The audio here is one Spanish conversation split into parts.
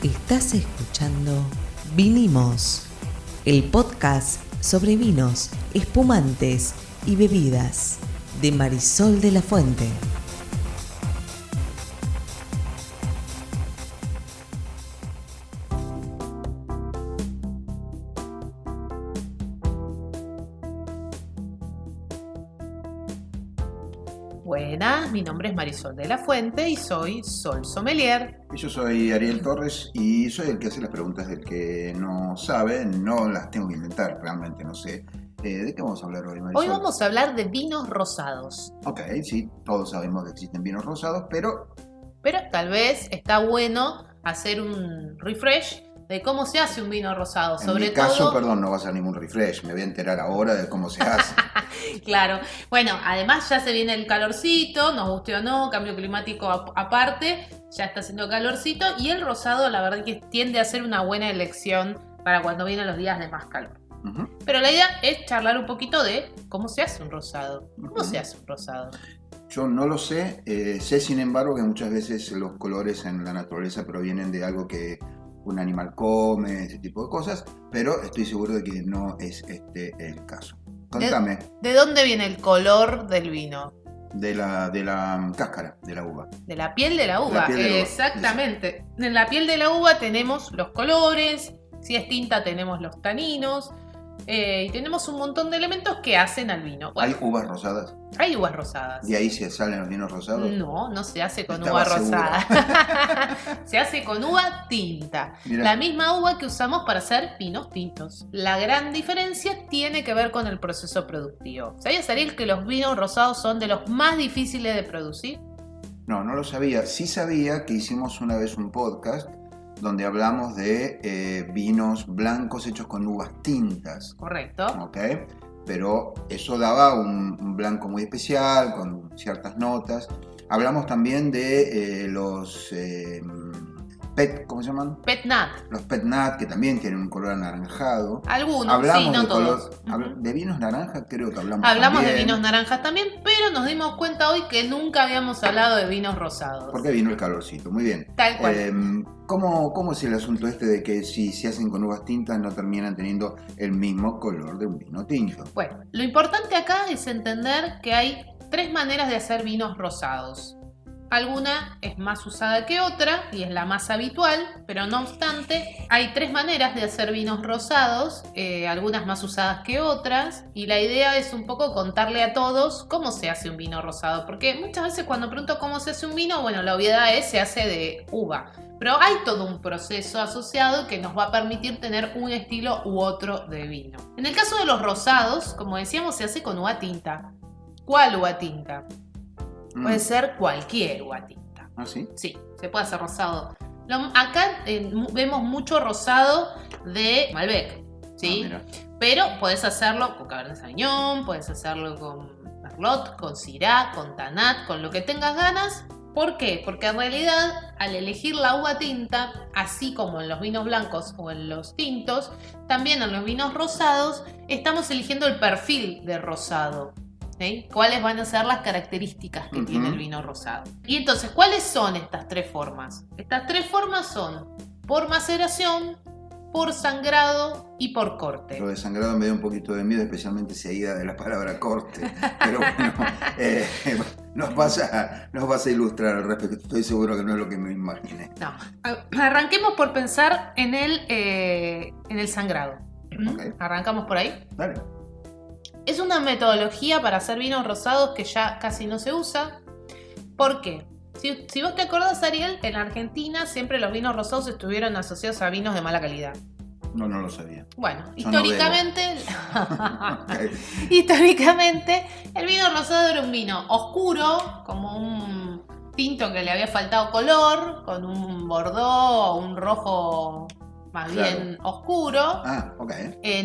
Estás escuchando Vinimos, el podcast sobre vinos, espumantes y bebidas de Marisol de la Fuente. Buenas, mi nombre es Marisol de la Fuente y soy Sol Sommelier. Yo soy Ariel Torres y soy el que hace las preguntas del que no sabe, no las tengo que inventar, realmente no sé. ¿De qué vamos a hablar hoy, Marisol? Hoy vamos a hablar de vinos rosados. Ok, sí, todos sabemos que existen vinos rosados, pero tal vez está bueno hacer un refresh de cómo se hace un vino rosado. en mi caso, perdón, no va a ser ningún refresh, me voy a enterar ahora de cómo se hace. Claro, bueno, además ya se viene el calorcito, nos guste o no, cambio climático aparte, ya está haciendo calorcito y el rosado la verdad que tiende a ser una buena elección para cuando vienen los días de más calor. Uh-huh. Pero la idea es charlar un poquito de cómo se hace un rosado. ¿Cómo se hace un rosado? Yo no lo sé, sé sin embargo que muchas veces los colores en la naturaleza provienen de algo que un animal come, ese tipo de cosas, pero estoy seguro de que no es este el caso. Contame. ¿De dónde viene el color del vino? De la cáscara de la uva. De la piel de la uva, exactamente. En la piel de la uva tenemos los colores, si es tinta tenemos los taninos, y tenemos un montón de elementos que hacen al vino. Bueno, ¿Hay uvas rosadas? Hay uvas rosadas. ¿De ahí se salen los vinos rosados? No se hace con Estaba uva rosada. Se hace con uva tinta. Mirá. La misma uva que usamos para hacer vinos tintos. La gran diferencia tiene que ver con el proceso productivo. ¿Sabías, Ariel, que los vinos rosados son de los más difíciles de producir? No lo sabía. Sí sabía que hicimos una vez un podcast donde hablamos de vinos blancos hechos con uvas tintas. Correcto. ¿Ok? Pero eso daba un blanco muy especial, con ciertas notas. Hablamos también de los pet, ¿cómo se llaman? Pet nat. Los pet nat, que también tienen un color anaranjado. Algunos, hablamos sí, no de todos. De vinos naranja, creo que hablamos Hablamos también. de vinos naranjas también, pero nos dimos cuenta hoy que nunca habíamos hablado de vinos rosados. Porque vino el calorcito, muy bien. Tal cual. ¿Cómo es el asunto este de que si se hacen con uvas tintas no terminan teniendo el mismo color de un vino tinto? Bueno, lo importante acá es entender que hay tres maneras de hacer vinos rosados. Alguna es más usada que otra y es la más habitual, pero no obstante hay tres maneras de hacer vinos rosados, algunas más usadas que otras, y la idea es un poco contarle a todos cómo se hace un vino rosado, porque muchas veces cuando pregunto cómo se hace un vino, bueno, la obviedad es se hace de uva, pero hay todo un proceso asociado que nos va a permitir tener un estilo u otro de vino. En el caso de los rosados, como decíamos, se hace con uva tinta. ¿Cuál uva tinta? Puede ser cualquier uva tinta. ¿Ah, sí? Sí, se puede hacer rosado. Acá vemos mucho rosado de Malbec, ¿sí? Pero podés hacerlo con Cabernet Sauvignon, podés hacerlo con Merlot, con Syrah, con Tannat, con lo que tengas ganas. ¿Por qué? Porque en realidad al elegir la uva tinta, así como en los vinos blancos o en los tintos, también en los vinos rosados estamos eligiendo el perfil de rosado. ¿Sí? ¿Cuáles van a ser las características que tiene el vino rosado? Y entonces, ¿cuáles son estas tres formas? Estas tres formas son por maceración, por sangrado y por corte. Lo de sangrado me dio un poquito de miedo, especialmente seguida de la palabra corte. Pero bueno, nos vas a ilustrar al respecto. Estoy seguro que no es lo que me imaginé. No. Arranquemos por pensar en el sangrado. Okay. ¿Arrancamos por ahí? Dale. Es una metodología para hacer vinos rosados que ya casi no se usa. ¿Por qué? Si vos te acordás, Ariel, en Argentina siempre los vinos rosados estuvieron asociados a vinos de mala calidad. No lo sabía. Bueno, yo históricamente, Okay. históricamente el vino rosado era un vino oscuro, como un tinto que le había faltado color, con un bordó o un rojo más bien oscuro. Ah, ok.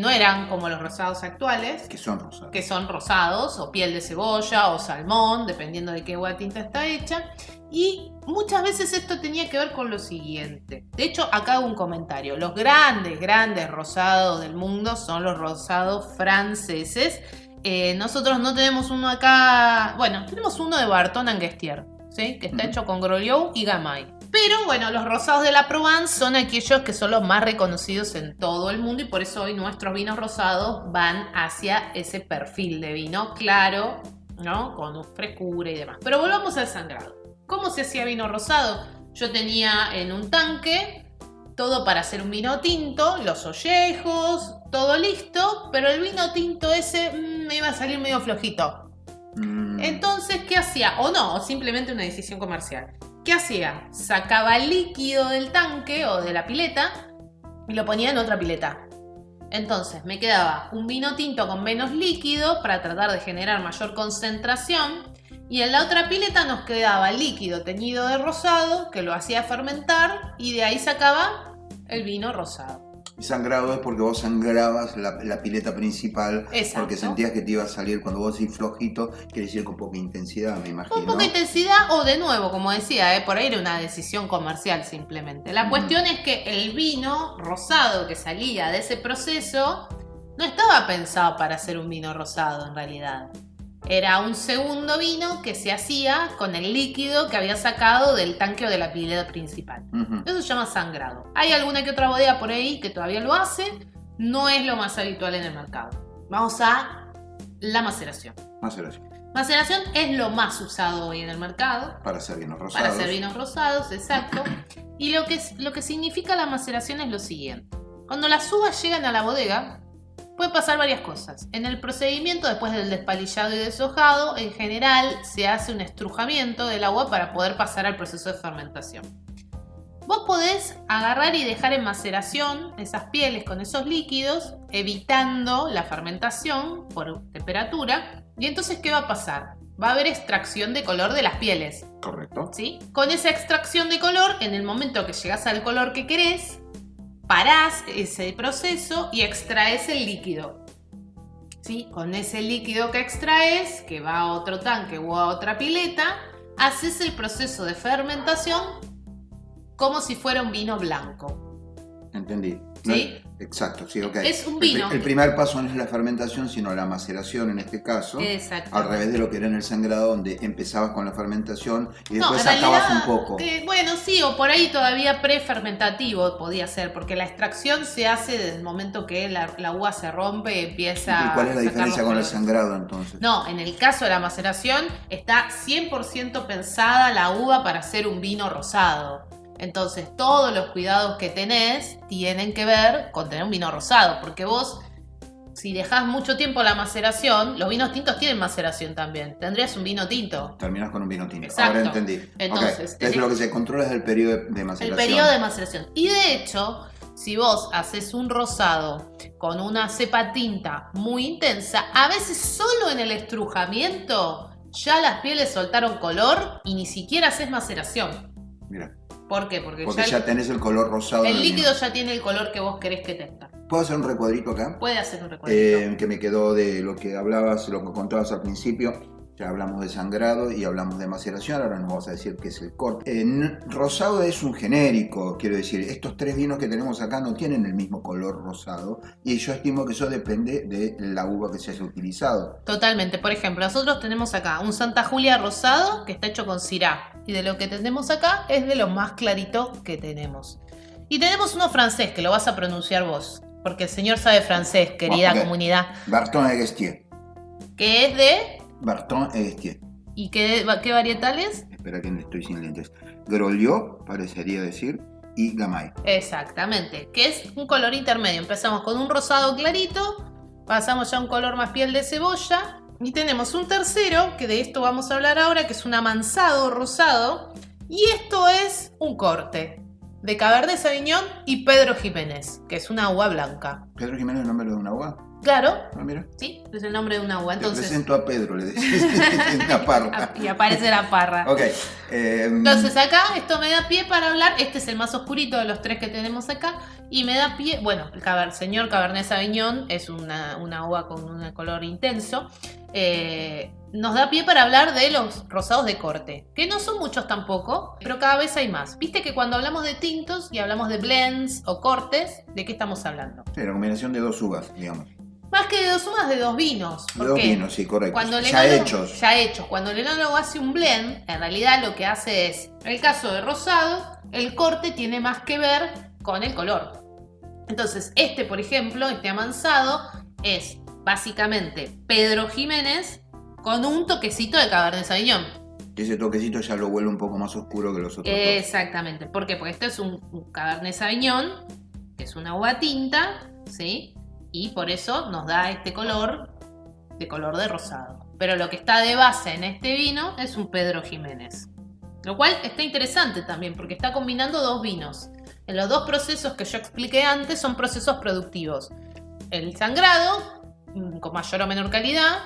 No eran como los rosados actuales, Que son rosados. que son rosados, o piel de cebolla, o salmón, dependiendo de qué uva tinta está hecha. Y muchas veces esto tenía que ver con lo siguiente. De hecho, acá hago un comentario. Los grandes rosados del mundo son los rosados franceses. Nosotros no tenemos uno acá. Bueno, tenemos uno de Barton Angestier, ¿sí? Que está hecho con Groliot y Gamay. Pero bueno, los rosados de la Provence son aquellos que son los más reconocidos en todo el mundo y por eso hoy nuestros vinos rosados van hacia ese perfil de vino claro, ¿no? Con frescura y demás. Pero volvamos al sangrado. ¿Cómo se hacía vino rosado? Yo tenía en un tanque todo para hacer un vino tinto, los ollejos, todo listo, pero el vino tinto ese me iba a salir medio flojito. Entonces, ¿qué hacía? O no, o simplemente una decisión comercial. ¿Qué hacía? Sacaba líquido del tanque o de la pileta y lo ponía en otra pileta. Entonces me quedaba un vino tinto con menos líquido para tratar de generar mayor concentración y en la otra pileta nos quedaba líquido teñido de rosado que lo hacía fermentar y de ahí sacaba el vino rosado. Y sangrado es porque vos sangrabas la pileta principal. Exacto. Porque sentías que te iba a salir cuando vos decís flojito, quiere decir con poca intensidad, me imagino. Con poca intensidad o de nuevo, como decía, por ahí era una decisión comercial simplemente. La cuestión es que el vino rosado que salía de ese proceso no estaba pensado para hacer un vino rosado en realidad. Era un segundo vino que se hacía con el líquido que había sacado del tanque o de la pileta principal. Eso se llama sangrado. Hay alguna que otra bodega por ahí que todavía lo hace. No es lo más habitual en el mercado. Vamos a la maceración. Maceración es lo más usado hoy en el mercado. Para hacer vinos rosados. Para hacer vinos rosados, exacto. Y lo que significa la maceración es lo siguiente. Cuando las uvas llegan a la bodega, pueden pasar varias cosas. En el procedimiento, después del despalillado y deshojado, en general se hace un estrujamiento del agua para poder pasar al proceso de fermentación. Vos podés agarrar y dejar en maceración esas pieles con esos líquidos, evitando la fermentación por temperatura. Y entonces, ¿qué va a pasar? Va a haber extracción de color de las pieles. Correcto. ¿Sí? Con esa extracción de color, en el momento que llegás al color que querés, parás ese proceso y extraes el líquido. ¿Sí? Con ese líquido que extraes, que va a otro tanque o a otra pileta, haces el proceso de fermentación como si fuera un vino blanco. Entendí. ¿Sí? Exacto, sí, ok. Es un vino. El primer paso no es la fermentación, sino la maceración en este caso. Exacto. Al revés de lo que era en el sangrado, donde empezabas con la fermentación y después sacabas un poco. Bueno, sí, o por ahí todavía prefermentativo podía ser, porque la extracción se hace desde el momento que la uva se rompe y empieza. ¿Y cuál es la diferencia con el sangrado entonces? No, en el caso de la maceración está 100% pensada la uva para hacer un vino rosado. Entonces todos los cuidados que tenés tienen que ver con tener un vino rosado, porque vos, si dejás mucho tiempo la maceración, los vinos tintos tienen maceración también, tendrías un vino tinto. Terminás con un vino tinto. Exacto. Ahora entendí. Entonces, es lo que se controla es el periodo de maceración. El periodo de maceración. Y de hecho, si vos haces un rosado con una cepa tinta muy intensa, a veces solo en el estrujamiento ya las pieles soltaron color y ni siquiera haces maceración. Mira. ¿Por qué? Porque ya tenés el color rosado. El líquido ya tiene el color que vos querés que tenga. ¿Puedo hacer un recuadrito acá? Puede hacer un recuadrito. Que me quedó de lo que hablabas, lo que contabas al principio. Ya hablamos de sangrado y hablamos de maceración, ahora nos vamos a decir qué es el corte. Rosado es un genérico, quiero decir, estos tres vinos que tenemos acá no tienen el mismo color rosado y yo estimo que eso depende de la uva que se haya utilizado. Totalmente, por ejemplo, nosotros tenemos acá un Santa Julia rosado que está hecho con Syrah y de lo que tenemos acá es de lo más clarito que tenemos. Y tenemos uno francés que lo vas a pronunciar vos, porque el señor sabe francés, querida comunidad. Barton Egestier. Que es de... Barton Egestier. ¿Y qué varietal es? Espera que estoy sin lentes. Groliot, parecería decir, y Gamay. Exactamente, que es un color intermedio. Empezamos con un rosado clarito, pasamos ya a un color más piel de cebolla y tenemos un tercero, que de esto vamos a hablar ahora, que es un amansado rosado. Y esto es un corte de Cabernet Sauvignon y Pedro Jiménez, que es una uva blanca. ¿Pedro Jiménez es el nombre de una uva? Claro, mira. Sí, es el nombre de una uva. Entonces, te presento a Pedro, le decís, la parra. Y aparece la parra. Ok. Entonces acá esto me da pie para hablar, este es el más oscurito de los tres que tenemos acá, y me da pie, bueno, el señor Cabernet Sauvignon es una uva con un color intenso, nos da pie para hablar de los rosados de corte, que no son muchos tampoco, pero cada vez hay más. Viste que cuando hablamos de tintos y hablamos de blends o cortes, ¿de qué estamos hablando? Sí, la combinación de dos uvas, digamos. Más que de 2 uvas, de 2 vinos. De 2 vinos, sí, correcto. Cuando ya hechos. Cuando el enólogo hace un blend, en realidad lo que hace es, en el caso de rosado, el corte tiene más que ver con el color. Entonces, por ejemplo, este amansado es básicamente Pedro Jiménez con un toquecito de Cabernet Sauvignon. Y ese toquecito ya lo vuelve un poco más oscuro que los otros. Exactamente. ¿Por qué? Porque este es un Cabernet Sauvignon, que es una uva tinta, ¿sí? Y por eso nos da este color de rosado. Pero lo que está de base en este vino es un Pedro Jiménez. Lo cual está interesante también, porque está combinando 2 vinos. En los 2 procesos que yo expliqué antes son procesos productivos. El sangrado, con mayor o menor calidad.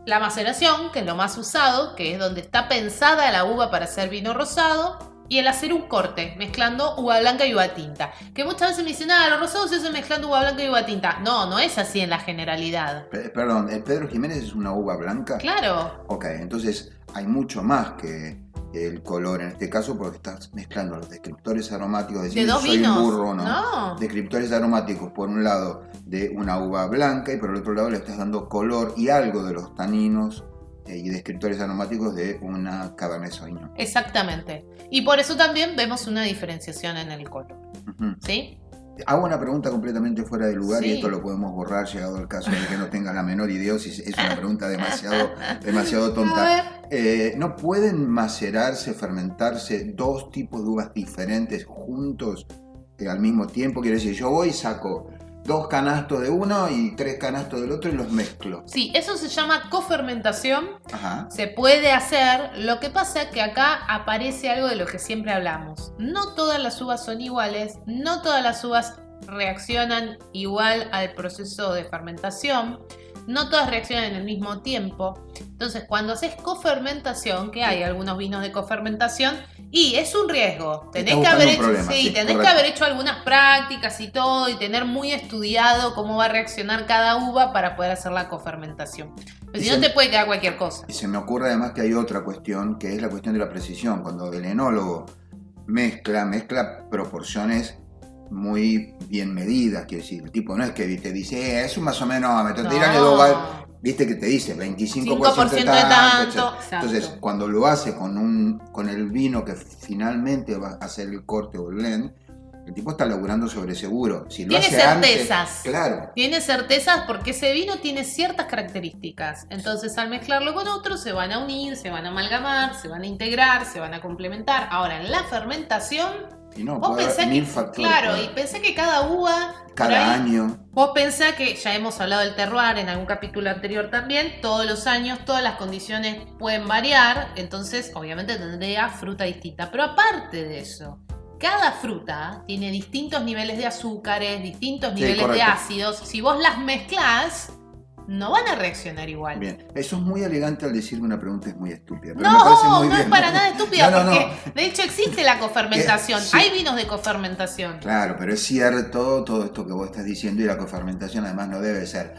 La maceración, que es lo más usado, que es donde está pensada la uva para hacer vino rosado. Y el hacer un corte, mezclando uva blanca y uva tinta. Que muchas veces me dicen, los rosados se hacen mezclando uva blanca y uva tinta. No, no es así en la generalidad. Perdón, ¿el Pedro Jiménez es una uva blanca? Claro. Ok, entonces hay mucho más que el color en este caso, porque estás mezclando los descriptores aromáticos. ¿De 2 vinos? Un burro, ¿no? No. Descriptores aromáticos, por un lado, de una uva blanca, y por el otro lado le estás dando color y algo de los taninos y descriptores aromáticos de una Cabernet Sauvignon. Exactamente. Y por eso también vemos una diferenciación en el color. Uh-huh. ¿Sí? Hago una pregunta completamente fuera de lugar, sí. Y esto lo podemos borrar llegado al caso de que no tenga la menor idea, si es una pregunta demasiado tonta. ¿No pueden macerarse, fermentarse 2 tipos de uvas diferentes juntos al mismo tiempo? Quiere decir, yo voy y saco 2 canastos de uno y 3 canastos del otro y los mezclo. Sí, eso se llama cofermentación. Ajá. Se puede hacer. Lo que pasa es que acá aparece algo de lo que siempre hablamos. No todas las uvas son iguales, no todas las uvas reaccionan igual al proceso de fermentación, no todas reaccionan en el mismo tiempo. Entonces, cuando haces cofermentación, que hay algunos vinos de cofermentación, y es un riesgo. Tenés que haber hecho algunas prácticas y todo, y tener muy estudiado cómo va a reaccionar cada uva para poder hacer la cofermentación. Pero si no, te puede quedar cualquier cosa. Y se me ocurre además que hay otra cuestión, que es la cuestión de la precisión. Cuando el enólogo mezcla proporciones muy bien medidas, quiere decir, el tipo no es que te dice, es un más o menos, tírale 2, viste que te dice 25% de tanto. Entonces, cuando lo hace con el vino que finalmente va a hacer el corte o el blend, el tipo está laburando sobre seguro. Si lo tiene hace certezas. Antes, claro. Tiene certezas porque ese vino tiene ciertas características. Entonces, al mezclarlo con otros, se van a unir, se van a amalgamar, se van a integrar, se van a complementar. Ahora, en la fermentación, y no, vos pensás mil factores. Claro, y pensé que cada uva... Cada año. Vos pensás que, ya hemos hablado del terroir en algún capítulo anterior también, todos los años, todas las condiciones pueden variar, entonces obviamente tendría fruta distinta. Pero aparte de eso, cada fruta tiene distintos niveles de azúcares, distintos niveles de ácidos. Si vos las mezclás, no van a reaccionar igual. Bien, eso es muy elegante al decir que una pregunta es muy estúpida. Pero no, me parece muy no bien. Es para nada estúpida, porque no. De hecho existe la cofermentación. Sí. Hay vinos de cofermentación. Claro, pero es cierto todo esto que vos estás diciendo, y la cofermentación además no debe ser,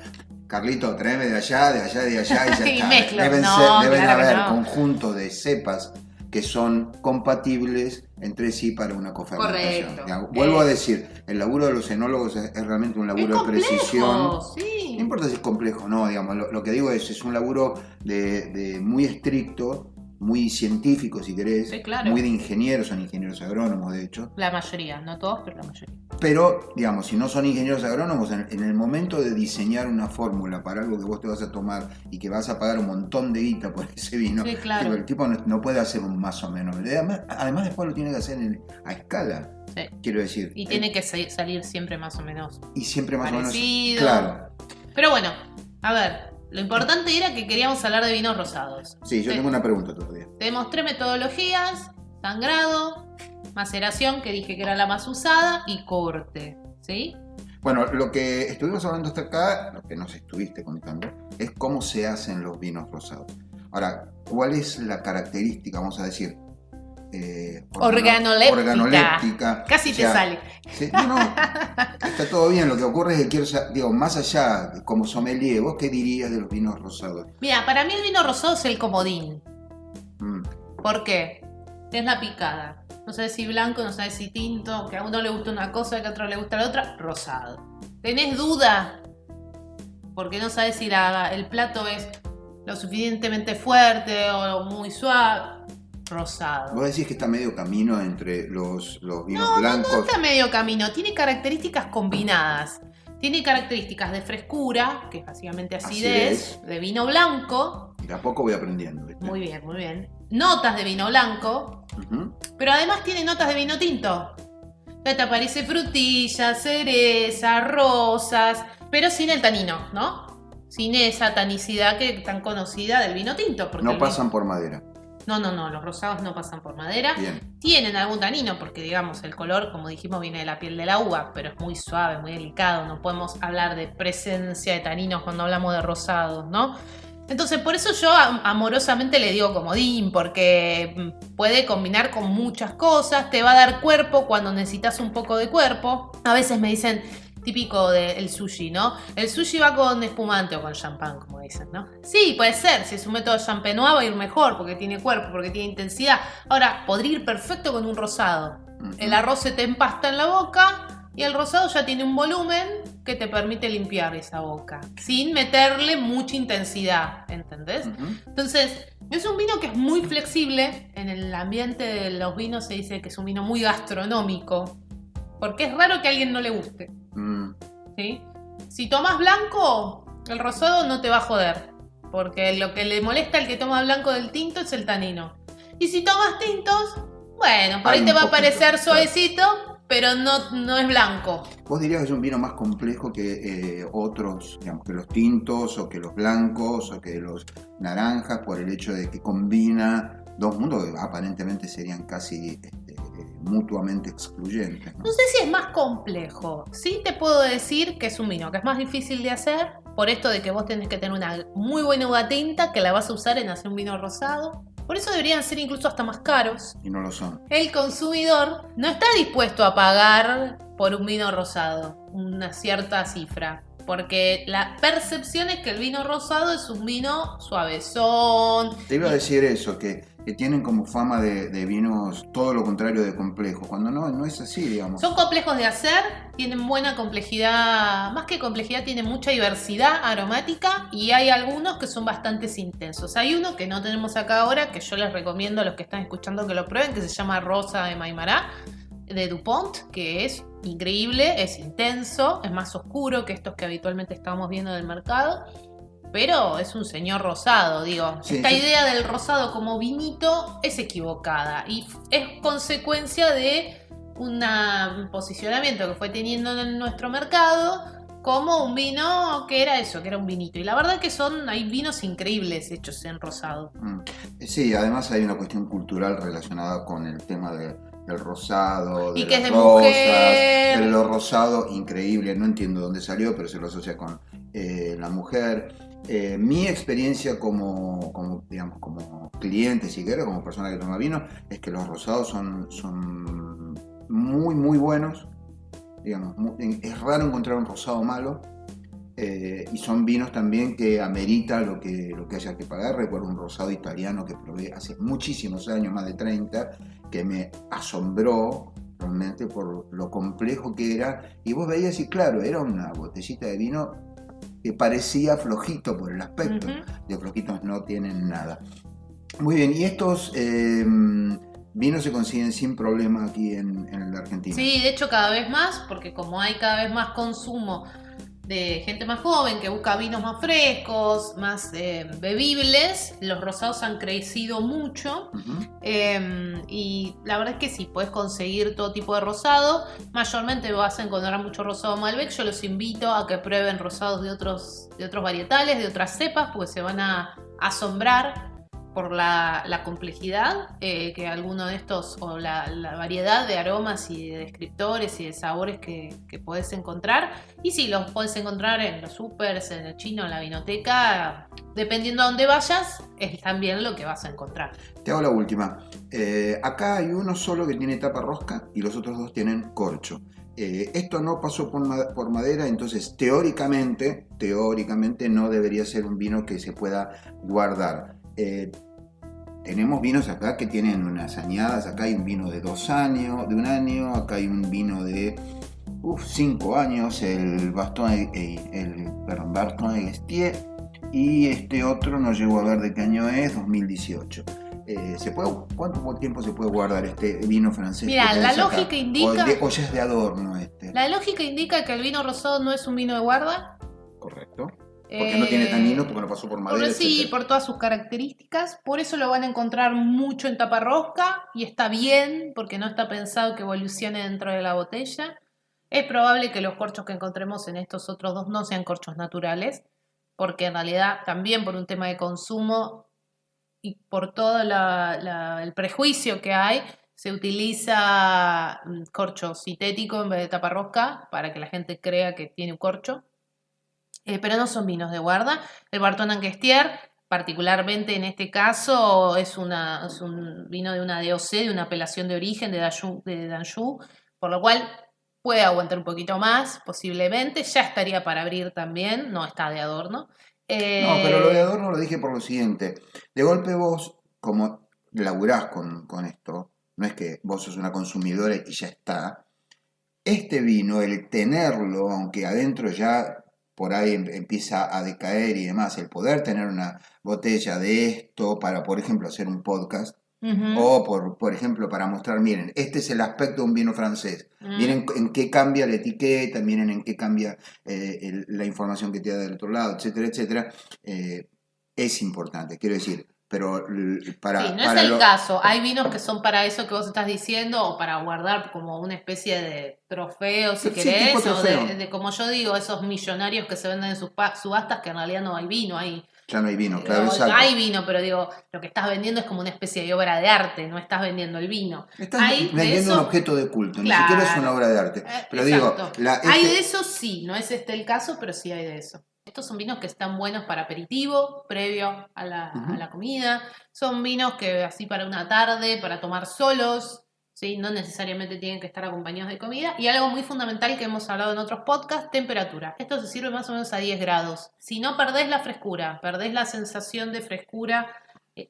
Carlito, tráeme de allá, y ya está. Y mezclo. Deben haber conjuntos de cepas que son compatibles entre sí para una cofermentación. Correcto. Vuelvo a decir, el laburo de los enólogos es realmente un laburo de precisión. Sí. No importa si es complejo o no, digamos, lo que digo es un laburo de muy estricto, muy científico, si querés, sí, claro. Muy de ingenieros, son ingenieros agrónomos, de hecho. La mayoría, no todos, pero la mayoría. Pero, digamos, si no son ingenieros agrónomos, en el momento de diseñar una fórmula para algo que vos te vas a tomar y que vas a pagar un montón de guita por ese vino, sí, claro. El tipo no puede hacer un más o menos. Además después lo tiene que hacer a escala, sí. Quiero decir. Y tiene que salir siempre más o menos. Y siempre más parecido. O menos. Claro. Pero bueno, a ver, lo importante era que queríamos hablar de vinos rosados. Sí, yo tengo una pregunta todavía. Te mostré metodologías, sangrado, maceración, que dije que era la más usada, y corte, ¿sí? Bueno, lo que estuvimos hablando hasta acá, lo que nos estuviste contando, es cómo se hacen los vinos rosados. Ahora, ¿cuál es la característica, vamos a decir, organoléptica? Casi te sale. ¿Sí? No, está todo bien. Lo que ocurre es que quiero saber, digo, más allá, como sommelier, ¿vos qué dirías de los vinos rosados? Mira, para mí el vino rosado es el comodín. Mm. ¿Por qué? Es la picada. No sabes si blanco, no sabes si tinto, que a uno le gusta una cosa, que a otro le gusta la otra, rosado. ¿Tenés duda? porque no sabes si el plato es lo suficientemente fuerte o muy suave. Rosado. Vos decís que está medio camino entre los vinos blancos. No está medio camino, tiene características combinadas. Tiene características de frescura, que es básicamente acidez. De vino blanco. Y de a poco voy aprendiendo, ¿viste? Muy bien, muy bien. Notas de vino blanco, pero además tiene notas de vino tinto. Entonces te aparece frutilla, cereza, rosas, pero sin el tanino, ¿no? Sin esa tanicidad tan conocida del vino tinto. No pasan por madera. No, los rosados no pasan por madera. Bien. Tienen algún tanino, porque digamos el color, como dijimos, viene de la piel de la uva, pero es muy suave, muy delicado. No podemos hablar de presencia de taninos cuando hablamos de rosados, ¿no? Entonces, por eso yo amorosamente le digo comodín, porque puede combinar con muchas cosas, te va a dar cuerpo cuando necesitas un poco de cuerpo. A veces me dicen, típico del sushi, ¿no? El sushi va con espumante o con champán, como dicen, ¿no? Sí, puede ser, si es un método champenois va a ir mejor, porque tiene cuerpo, porque tiene intensidad. Ahora, podría ir perfecto con un rosado. El arroz se te empasta en la boca y el rosado ya tiene un volumen que te permite limpiar esa boca, sin meterle mucha intensidad, ¿entendés? Entonces, es un vino que es muy flexible. En el ambiente de los vinos se dice que es un vino muy gastronómico, porque es raro que a alguien no le guste. ¿Sí? Si tomas blanco, el rosado no te va a joder, porque lo que le molesta al que toma blanco del tinto es el tanino. Y si tomas tintos, bueno, por ahí te va a parecer suavecito, pero no es blanco. ¿Vos dirías que es un vino más complejo que otros, digamos, que los tintos o que los blancos o que los naranjas, por el hecho de que combina dos mundos que aparentemente serían casi mutuamente excluyentes, ¿no? No sé si es más complejo. Sí te puedo decir que es un vino que es más difícil de hacer, por esto de que vos tenés que tener una muy buena uva tinta que la vas a usar en hacer un vino rosado. Por eso deberían ser incluso hasta más caros. Y no lo son. El consumidor no está dispuesto a pagar por un vino rosado una cierta cifra, porque la percepción es que el vino rosado es un vino suavezón. Te iba a decir eso, que tienen como fama de vinos todo lo contrario de complejos, cuando no es así, digamos. Son complejos de hacer, tienen buena complejidad, más que complejidad, tienen mucha diversidad aromática y hay algunos que son bastante intensos. Hay uno que no tenemos acá ahora, que yo les recomiendo a los que están escuchando que lo prueben, que se llama Rosa de Maimará, de DuPont, que es increíble, es intenso, es más oscuro que estos que habitualmente estamos viendo del mercado. Pero es un señor rosado, digo. Sí, Esta sí. idea del rosado como vinito es equivocada y es consecuencia de un posicionamiento que fue teniendo en nuestro mercado como un vino que era eso, que era un vinito. Y la verdad que hay vinos increíbles hechos en rosado. Sí, además hay una cuestión cultural relacionada con el tema del rosado, de Y que las es de rosas, mujer. de lo rosado, increíble, no entiendo dónde salió, pero se lo asocia con la mujer. Mi experiencia como cliente, si quieres, como persona que toma vino, es que los rosados son muy, muy buenos. Digamos, es raro encontrar un rosado malo. Y son vinos también que amerita lo que haya que pagar. Recuerdo un rosado italiano que probé hace muchísimos años, más de 30, que me asombró realmente por lo complejo que era. Y vos veías y claro, era una botellita de vino que parecía flojito por el aspecto. De flojitos no tienen nada. Muy bien, y estos vinos se consiguen sin problema aquí en la Argentina. Sí, de hecho cada vez más, porque como hay cada vez más consumo de gente más joven que busca vinos más frescos, más bebibles, los rosados han crecido mucho. Y la verdad es que sí, puedes conseguir todo tipo de rosado. Mayormente vas a encontrar mucho rosado Malbec. Yo los invito a que prueben rosados de otros varietales, de otras cepas, porque se van a asombrar por la complejidad que alguno de estos, o la variedad de aromas y de descriptores y de sabores que podés encontrar. Y sí, los podés encontrar en los supers, en el chino, en la vinoteca. Dependiendo a dónde vayas, es también lo que vas a encontrar. Te hago la última. Acá hay uno solo que tiene tapa rosca y los otros dos tienen corcho. Esto no pasó por madera, entonces teóricamente no debería ser un vino que se pueda guardar. Tenemos vinos acá que tienen unas añadas. Acá hay un vino de 2 años, de 1 año. Acá hay un vino de 5 años, el Bastogne de Guestier, y este otro no llego a ver de qué año es, 2018. ¿Cuánto tiempo se puede guardar este vino francés? Mira, la lógica indica... O ya es de adorno este. La lógica indica que el vino rosado no es un vino de guarda. Correcto. Porque no tiene tanino, porque no pasó por madera, sí, etc. por todas sus características. Por eso lo van a encontrar mucho en taparrosca y está bien, porque no está pensado que evolucione dentro de la botella. Es probable que los corchos que encontremos en estos otros dos no sean corchos naturales, porque en realidad también por un tema de consumo y por todo el prejuicio que hay, se utiliza corcho sintético en vez de taparrosca para que la gente crea que tiene un corcho. Pero no son vinos de guarda. El Barton Anguestier, particularmente en este caso, es un vino de una DOC, de una apelación de origen de Danjou, por lo cual puede aguantar un poquito más, posiblemente. Ya estaría para abrir también, no está de adorno. No, pero lo de adorno lo dije por lo siguiente. De golpe vos, como laburás con esto, no es que vos sos una consumidora y ya está. Este vino, el tenerlo, aunque adentro ya por ahí empieza a decaer y demás, el poder tener una botella de esto para, por ejemplo, hacer un podcast, o por ejemplo, para mostrar, miren, este es el aspecto de un vino francés, miren en qué cambia la etiqueta, miren en qué cambia la información que te da del otro lado, etcétera, etcétera, es importante, quiero decir. Pero para... Sí, no es el caso. Hay vinos que son para eso que vos estás diciendo, o para guardar como una especie de trofeo, si querés, tipo trofeo. O de, como yo digo, esos millonarios que se venden en sus subastas, que en realidad no hay vino, ya no hay vino, claro, exacto. Hay vino, pero digo, lo que estás vendiendo es como una especie de obra de arte, no estás vendiendo el vino. Estás vendiendo un objeto de culto, claro, ni siquiera es una obra de arte. Pero exacto. Digo, hay de eso sí, no es este el caso, pero sí hay de eso. Estos son vinos que están buenos para aperitivo, previo a la comida. Son vinos que así para una tarde, para tomar solos, ¿sí? No necesariamente tienen que estar acompañados de comida. Y algo muy fundamental que hemos hablado en otros podcasts, temperatura. Esto se sirve más o menos a 10 grados. Si no, perdés la frescura, perdés la sensación de frescura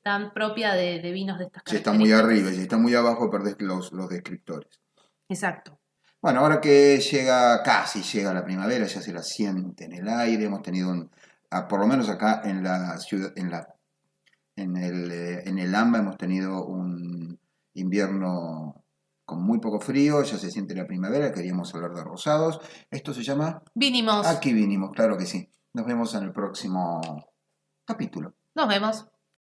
tan propia de vinos de estas características. Si está muy arriba y si está muy abajo, perdés los descriptores. Exacto. Bueno, ahora que casi llega la primavera, ya se la siente en el aire, hemos tenido por lo menos acá en la ciudad, en el AMBA hemos tenido un invierno con muy poco frío, ya se siente la primavera, queríamos hablar de rosados. ¿Esto se llama? Vinimos. Aquí vinimos, claro que sí. Nos vemos en el próximo capítulo. Nos vemos.